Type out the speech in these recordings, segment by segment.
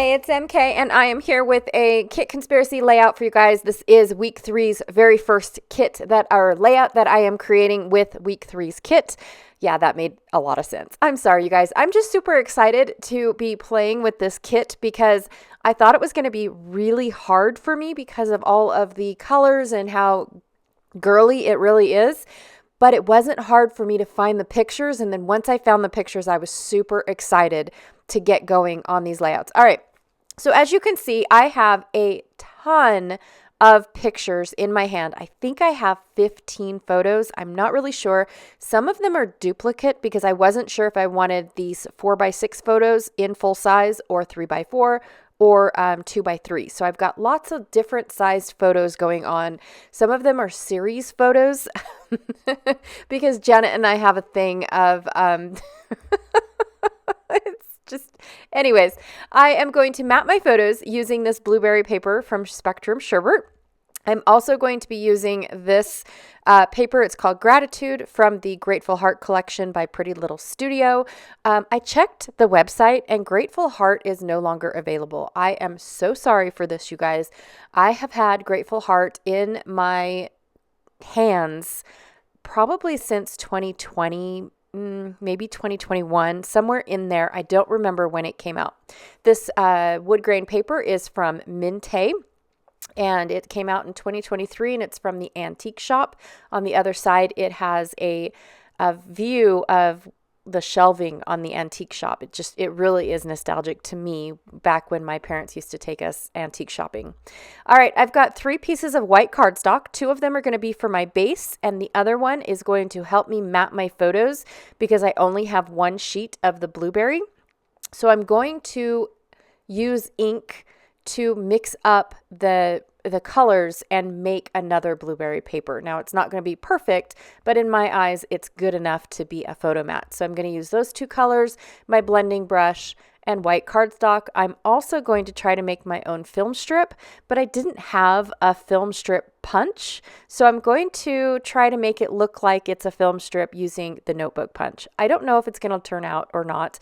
Hey, it's MK, and I am here with a kit conspiracy layout for you guys. This is week three's very first kit layout that I am creating with week three's kit. Yeah, that made a lot of sense. I'm sorry, you guys. I'm just super excited to be playing with this kit because I thought it was going to be really hard for me because of all of the colors and how girly it really is. But it wasn't hard for me to find the pictures. And then once I found the pictures, I was super excited to get going on these layouts. All right. So as you can see, I have a ton of pictures in my hand. I think I have 15 photos. I'm not really sure. Some of them are duplicate because I wasn't sure if I wanted these 4x6 photos in full size or 3x4 or 2x3. So I've got lots of different sized photos going on. Some of them are series photos because Janet and I have a thing of, anyways, I am going to map my photos using this blueberry paper from Spectrum Sherbert. I'm also going to be using this paper. It's called Gratitude from the Grateful Heart collection by Pretty Little Studio. I checked the website and Grateful Heart is no longer available. I am so sorry for this, you guys. I have had Grateful Heart in my hands probably since 2020, maybe 2021, somewhere in there. I don't remember when it came out. This wood grain paper is from Minte. And it came out in 2023, and it's from the Antique Shop. On the other side, it has a view of the shelving on the Antique Shop. It really is nostalgic to me back when my parents used to take us antique shopping. All right, I've got 3 pieces of white cardstock. 2 of them are going to be for my base, and the other one is going to help me map my photos because I only have 1 sheet of the blueberry. So I'm going to use ink to mix up the colors and make another blueberry paper. Now, it's not going to be perfect, but in my eyes, it's good enough to be a photo mat. So I'm going to use those 2 colors, my blending brush, and white cardstock. I'm also going to try to make my own film strip, but I didn't have a film strip punch. So I'm going to try to make it look like it's a film strip using the notebook punch. I don't know if it's going to turn out or not.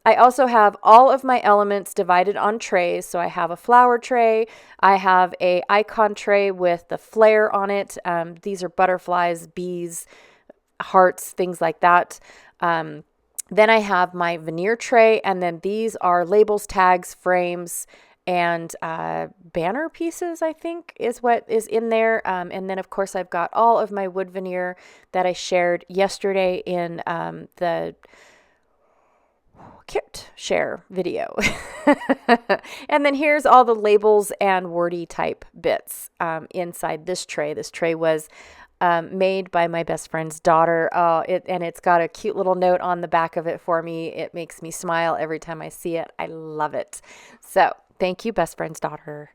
I also have all of my elements divided on trays. So I have a flower tray. I have a icon tray with the flare on it. These are butterflies, bees, hearts, things like that. Then I have my veneer tray, and then these are labels, tags, frames, and banner pieces, I think, is what is in there. And then, of course, I've got all of my wood veneer that I shared yesterday in the kit share video. And then here's all the labels and wordy type bits inside this tray. This tray was made by my best friend's daughter. And it's got a cute little note on the back of it for me. It makes me smile every time I see it. I love it. So thank you, best friend's daughter.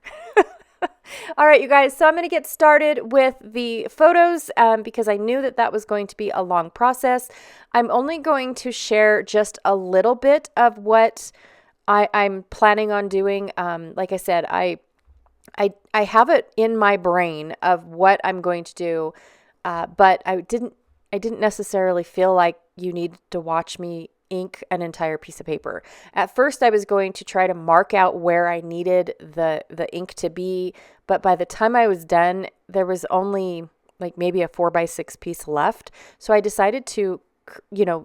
All right, you guys. So I'm going to get started with the photos because I knew that was going to be a long process. I'm only going to share just a little bit of what I'm planning on doing. Like I said, I have it in my brain of what I'm going to do, but I didn't necessarily feel like you need to watch me ink an entire piece of paper. At first, I was going to try to mark out where I needed the ink to be, but by the time I was done, there was only like maybe a 4x6 piece left. So I decided to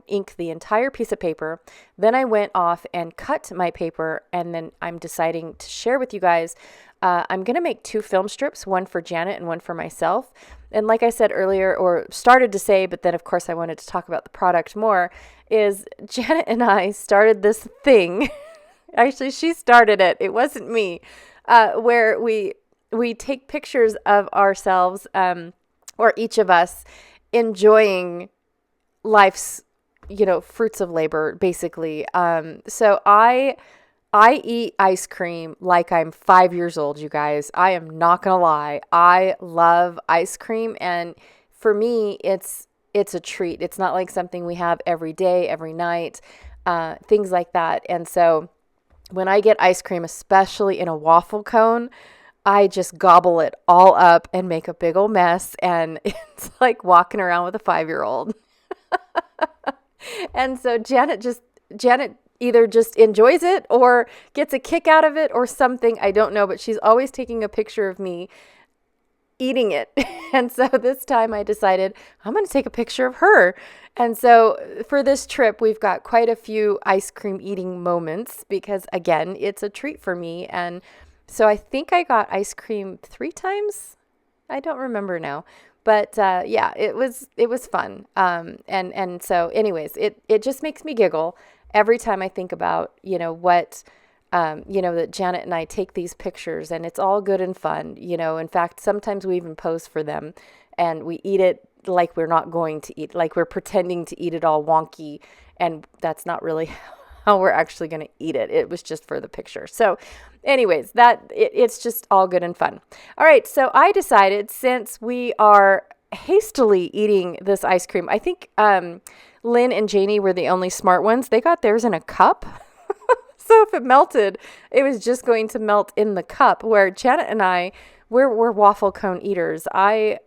ink the entire piece of paper. Then I went off and cut my paper, and then I'm deciding to share with you guys. I'm going to make 2 film strips, one for Janet and one for myself. And like I said earlier, or started to say, but then of course I wanted to talk about the product more, is Janet and I started this thing. Actually, she started it. It wasn't me. Where we take pictures of ourselves, or each of us enjoying life's, fruits of labor, basically. So I eat ice cream like I'm 5 years old, you guys. I am not going to lie. I love ice cream. And for me, it's a treat. It's not like something we have every day, every night, things like that. And so when I get ice cream, especially in a waffle cone, I just gobble it all up and make a big old mess. And it's like walking around with a 5-year-old. And so Janet either just enjoys it or gets a kick out of it or something. I don't know, but she's always taking a picture of me eating it. And so this time I decided I'm going to take a picture of her. And so for this trip, we've got quite a few ice cream eating moments because, again, it's a treat for me. And so I think I got ice cream 3 times. I don't remember now. But yeah, it was fun. And so anyways, it just makes me giggle every time I think about, that Janet and I take these pictures and it's all good and fun. In fact, sometimes we even pose for them and we eat it like we're not going to eat, like we're pretending to eat it all wonky. And that's not really how we're actually going to eat it. It was just for the picture. So anyways, it's just all good and fun. All right. So I decided, since we are hastily eating this ice cream, I think Lynn and Janie were the only smart ones. They got theirs in a cup. So if it melted, it was just going to melt in the cup, where Janet and I, we're waffle cone eaters. I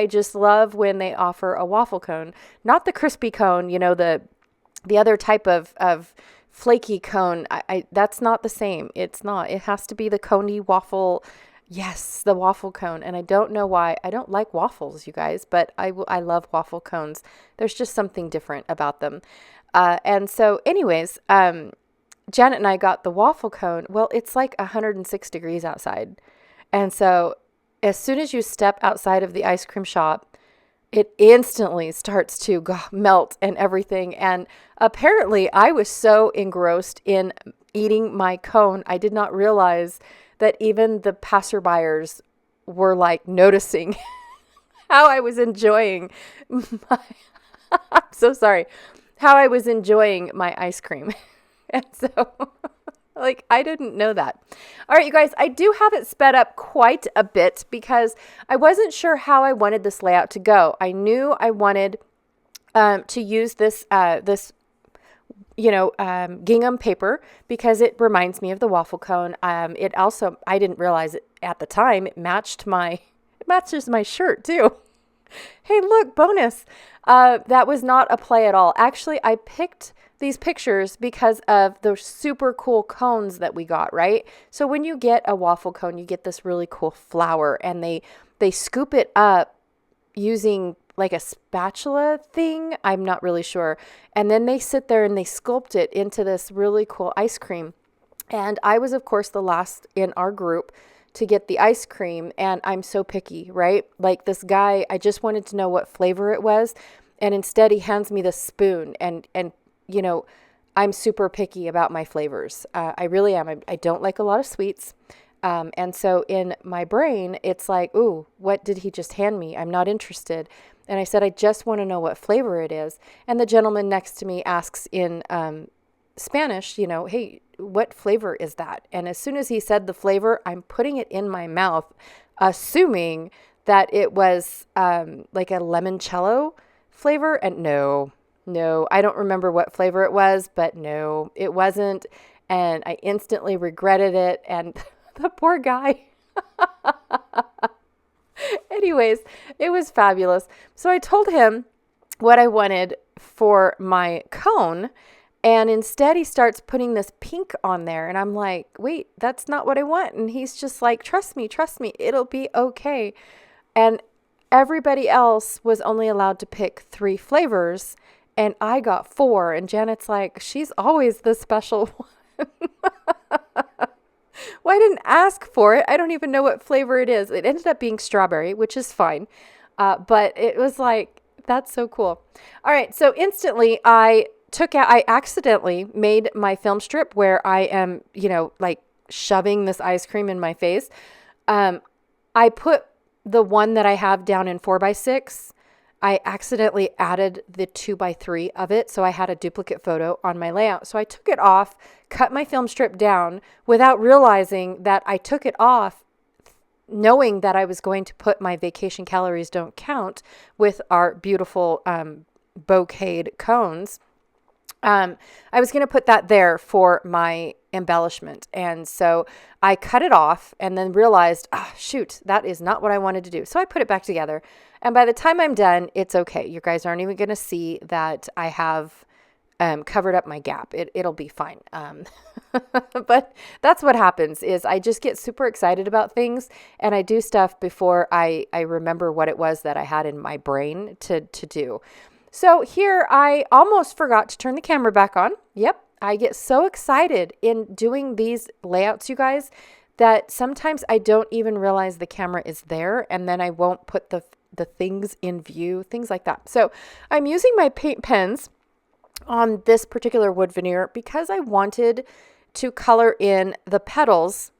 just love when they offer a waffle cone, not the crispy cone, the other type of flaky cone. That's not the same. It's not. It has to be the coney waffle. Yes, the waffle cone. And I don't know why. I don't like waffles, you guys, but I love waffle cones. There's just something different about them. And so anyways, Janet and I got the waffle cone. Well, it's like 106 degrees outside. And so as soon as you step outside of the ice cream shop, it instantly starts to melt and everything. And apparently I was so engrossed in eating my cone, I did not realize that even the passerbyers were like noticing how I was enjoying I'm so sorry, how I was enjoying my ice cream. And so, I didn't know that. All right, you guys, I do have it sped up quite a bit because I wasn't sure how I wanted this layout to go. I knew I wanted to use this gingham paper because it reminds me of the waffle cone. It also, I didn't realize it at the time, it matches my shirt too. Hey, look, bonus. That was not a play at all. Actually, I picked these pictures because of the super cool cones that we got, right? So when you get a waffle cone, you get this really cool flour, and they scoop it up using like a spatula thing. I'm not really sure. And then they sit there and they sculpt it into this really cool ice cream. And I was, of course, the last in our group to get the ice cream, and I'm so picky, right? Like this guy, I just wanted to know what flavor it was, and instead he hands me the spoon, and I'm super picky about my flavors. I really am. I don't like a lot of sweets. And so in my brain, it's like, ooh, what did he just hand me? I'm not interested. And I said, I just want to know what flavor it is. And the gentleman next to me asks in Spanish, hey, what flavor is that? And as soon as he said the flavor, I'm putting it in my mouth, assuming that it was like a limoncello flavor. And no, I don't remember what flavor it was, but no, it wasn't. And I instantly regretted it. And the poor guy. Anyways, it was fabulous. So I told him what I wanted for my cone. And instead he starts putting this pink on there. And I'm like, wait, that's not what I want. And he's just like, trust me, it'll be okay. And everybody else was only allowed to pick 3 flavors. And I got 4. And Janet's like, she's always the special one. Well, I didn't ask for it. I don't even know what flavor it is. It ended up being strawberry, which is fine. But it was like, that's so cool. All right. So instantly I accidentally made my film strip where I am, like shoving this ice cream in my face. I put the one that I have down in 4x6. I accidentally added the 2x3 of it. So I had a duplicate photo on my layout. So I took it off, cut my film strip down without realizing that I took it off, knowing that I was going to put my vacation calories don't count with our beautiful bouquet cones. I was going to put that there for my embellishment. And so I cut it off and then realized, shoot, that is not what I wanted to do. So I put it back together. And by the time I'm done, it's okay. You guys aren't even going to see that I have covered up my gap. It'll be fine. But that's what happens is I just get super excited about things and I do stuff before I remember what it was that I had in my brain to do. So here I almost forgot to turn the camera back on. Yep. I get so excited in doing these layouts, you guys, that sometimes I don't even realize the camera is there, and then I won't put the things in view, things like that. So I'm using my paint pens on this particular wood veneer because I wanted to color in the petals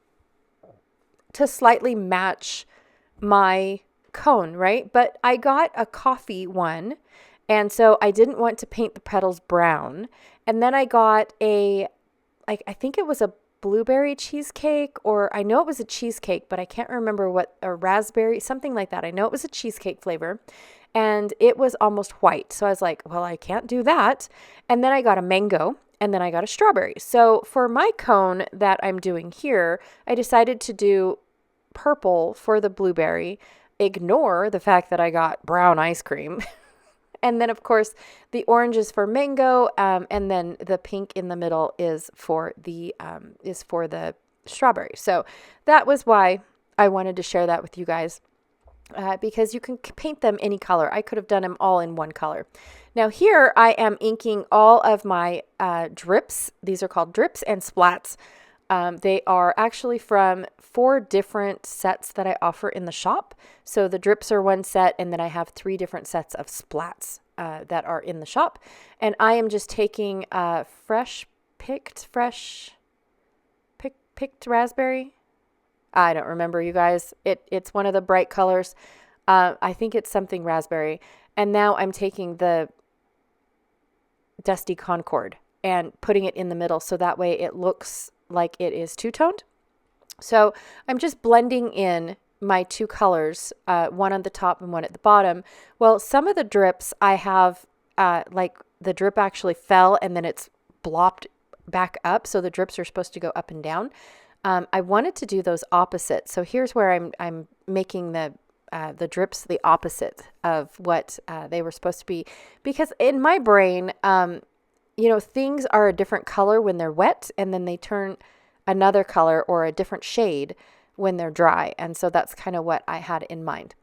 to slightly match my cone, right? But I got a coffee one, and so I didn't want to paint the petals brown. And then I got I think it was a blueberry cheesecake, or I know it was a cheesecake, but I can't remember what, a raspberry, something like that. I know it was a cheesecake flavor, and it was almost white. So I was like, well, I can't do that. And then I got a mango, and then I got a strawberry. So for my cone that I'm doing here, I decided to do purple for the blueberry, ignore the fact that I got brown ice cream. And then, of course, the orange is for mango, and then the pink in the middle is for the strawberry. So that was why I wanted to share that with you guys, because you can paint them any color. I could have done them all in one color. Now here I am inking all of my drips. These are called drips and splats. They are actually from 4 different sets that I offer in the shop. So the drips are one set, and then I have 3 different sets of splats that are in the shop. And I am just taking picked raspberry. I don't remember, you guys. It's one of the bright colors. I think it's something raspberry. And now I'm taking the Dusty Concord and putting it in the middle, so that way it looks like it is two-toned. So I'm just blending in my 2 colors, one on the top and one at the bottom. Well, some of the drips I have, like the drip actually fell and then it's blopped back up. So the drips are supposed to go up and down. I wanted to do those opposite. So here's where I'm making the drips the opposite of what they were supposed to be, because in my brain, things are a different color when they're wet, and then they turn another color or a different shade when they're dry. And so that's kind of what I had in mind.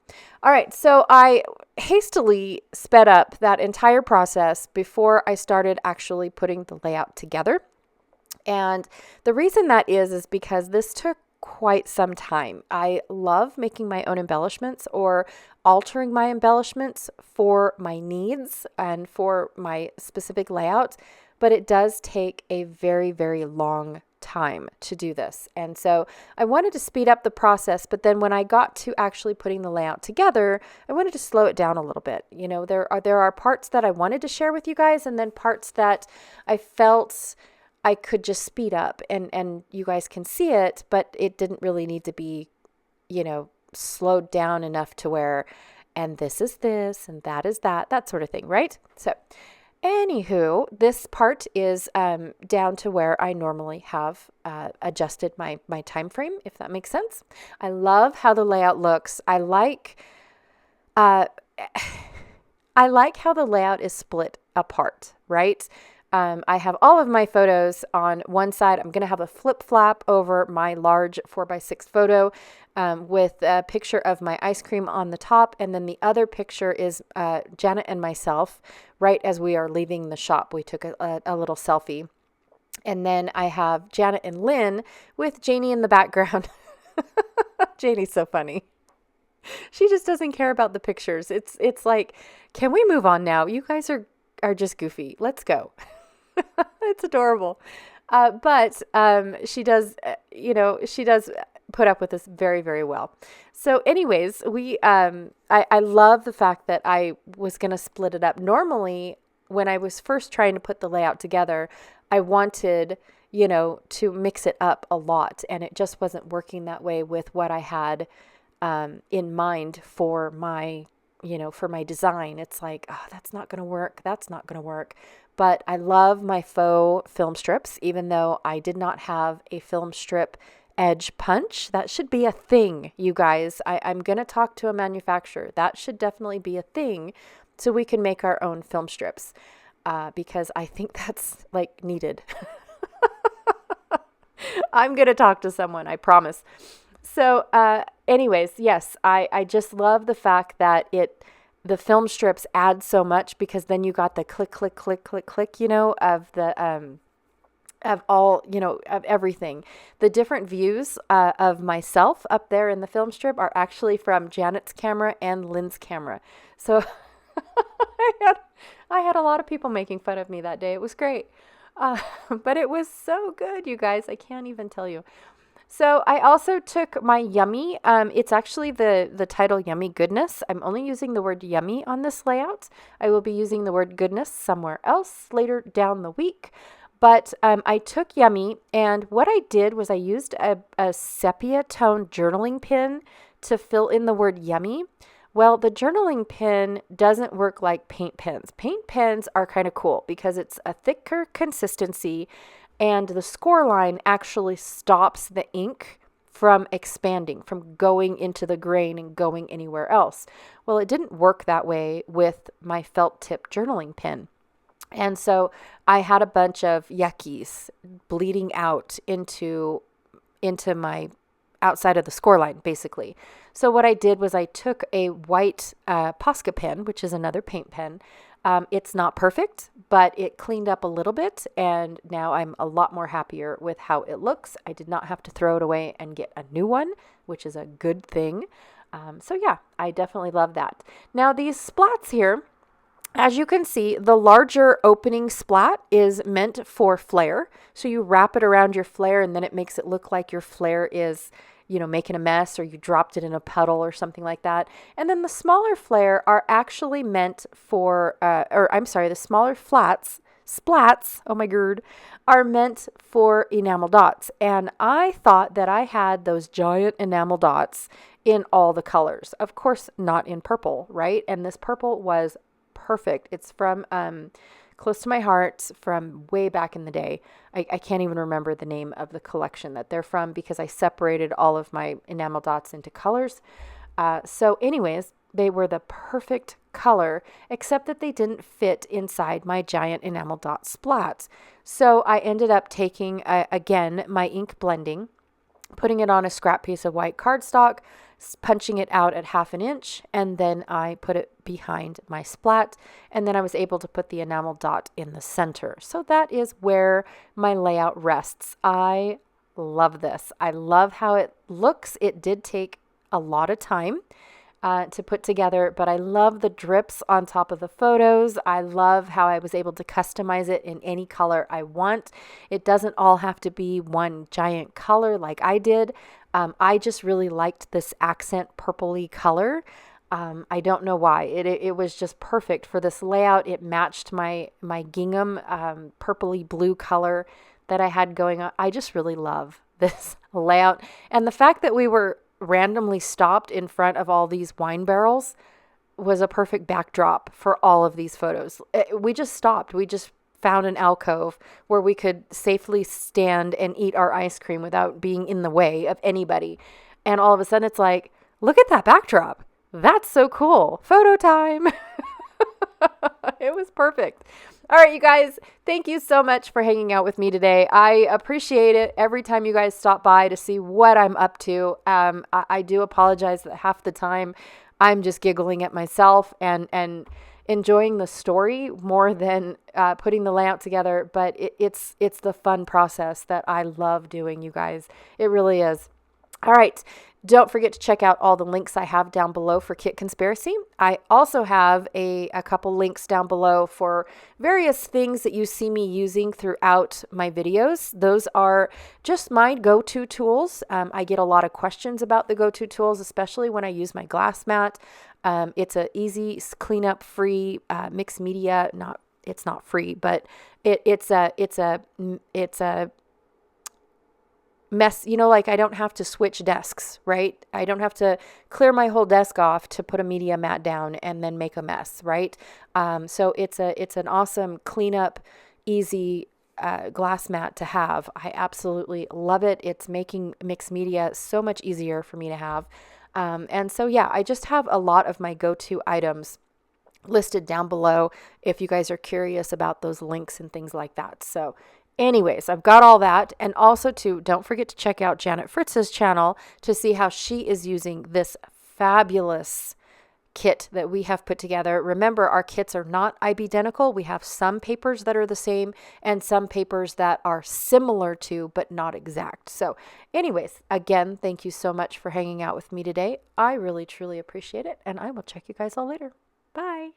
All right, so I hastily sped up that entire process before I started actually putting the layout together. And the reason that is because this took quite some time. I love making my own embellishments or altering my embellishments for my needs and for my specific layout, but it does take a very, very long time to do this. And so I wanted to speed up the process, but then when I got to actually putting the layout together, I wanted to slow it down a little bit. There are parts that I wanted to share with you guys, and then parts that I felt I could just speed up and you guys can see it, but it didn't really need to be, slowed down enough to where, and this is this and that is that sort of thing, right? So anywho, this part is down to where I normally have adjusted my time frame, if that makes sense. I love how the layout looks. I like how the layout is split apart, right? I have all of my photos on one side. I'm going to have a flip flap over my large 4x6 photo with a picture of my ice cream on the top. And then the other picture is Janet and myself right as we are leaving the shop. We took a little selfie. And then I have Janet and Lynn with Janie in the background. Janie's so funny. She just doesn't care about the pictures. It's like, can we move on now? You guys are just goofy. Let's go. It's adorable. But she does, she does put up with this very, very well. So anyways, I love the fact that I was going to split it up. Normally, when I was first trying to put the layout together, I wanted, to mix it up a lot, and it just wasn't working that way with what I had in mind for my design. It's like, oh, that's not going to work. That's not going to work. But I love my faux film strips, even though I did not have a film strip edge punch. That should be a thing, you guys. I'm going to talk to a manufacturer. That should definitely be a thing so we can make our own film strips. because I think that's like needed. I'm going to talk to someone, I promise. So, anyways, yes, I just love the fact that the film strips add so much, because then you got the click, click, click, click, click, of all, of everything. The different views of myself up there in the film strip are actually from Janet's camera and Lynn's camera. So I had a lot of people making fun of me that day. It was great. But it was so good, you guys. I can't even tell you. So I also took my Yummy. It's actually the title Yummy Goodness. I'm only using the word yummy on this layout. I will be using the word goodness somewhere else later down the week. But I took Yummy, and what I did was I used a sepia tone journaling pen to fill in the word yummy. Well, the journaling pen doesn't work like paint pens. Paint pens are kind of cool because it's a thicker consistency, and the score line actually stops the ink from expanding, from going into the grain and going anywhere else. Well, it didn't work that way with my felt tip journaling pen. And so I had a bunch of yuckies bleeding out into my outside of the score line, basically. So what I did was I took a white Posca pen, which is another paint pen. It's not perfect, but it cleaned up a little bit, and now I'm a lot more happier with how it looks. I did not have to throw it away and get a new one, which is a good thing. So yeah, I definitely love that. Now these splats here, as you can see, the larger opening splat is meant for flare. So you wrap it around your flare, and then it makes it look like your flare is, making a mess, or you dropped it in a puddle or something like that. And then the smaller flare are actually meant for, the smaller splats, oh my god, are meant for enamel dots. And I thought that I had those giant enamel dots in all the colors. Of course, not in purple, right? And this purple was perfect. It's from close to my heart, from way back in the day. I can't even remember the name of the collection that they're from, because I separated all of my enamel dots into colors. So anyways, they were the perfect color, except that they didn't fit inside my giant enamel dot splats. So I ended up taking, again, my ink blending, putting it on a scrap piece of white cardstock, punching it out at 1/2 inch, and then I put it behind my splat, and then I was able to put the enamel dot in the center. So that is where my layout rests. I love this. I love how it looks. It did take a lot of time to put together, but I love the drips on top of the photos. I love how I was able to customize it in any color I want. It doesn't all have to be one giant color like I did. I just really liked this accent purpley color. I don't know why. It was just perfect for this layout. It matched my gingham purpley blue color that I had going on. I just really love this layout. And the fact that we were randomly stopped in front of all these wine barrels was a perfect backdrop for all of these photos. We just stopped. We just found an alcove where we could safely stand and eat our ice cream without being in the way of anybody. And all of a sudden it's like, look at that backdrop. That's so cool. Photo time. It was perfect. All right, you guys, thank you so much for hanging out with me today. I appreciate it every time you guys stop by to see what I'm up to. I do apologize that half the time I'm just giggling at myself and enjoying the story more than putting the layout together. But it's the fun process that I love doing, you guys. It really is. All right. Don't forget to check out all the links I have down below for Kit Conspiracy. I also have a couple links down below for various things that you see me using throughout my videos. Those are just my go-to tools. I get a lot of questions about the go-to tools, especially when I use my glass mat. It's a easy, cleanup, free mixed media. It's not free, but it's a mess, like I don't have to switch desks, right? I don't have to clear my whole desk off to put a media mat down and then make a mess, right? So it's an awesome cleanup, easy glass mat to have. I absolutely love it. It's making mixed media so much easier for me to have. And so, yeah, I just have a lot of my go-to items listed down below if you guys are curious about those links and things like that. So anyways, I've got all that. And also too, don't forget to check out Janet Fritz's channel to see how she is using this fabulous kit that we have put together. Remember, our kits are not identical. We have some papers that are the same and some papers that are similar to, but not exact. So anyways, again, thank you so much for hanging out with me today. I really, truly appreciate it. And I will check you guys all later. Bye.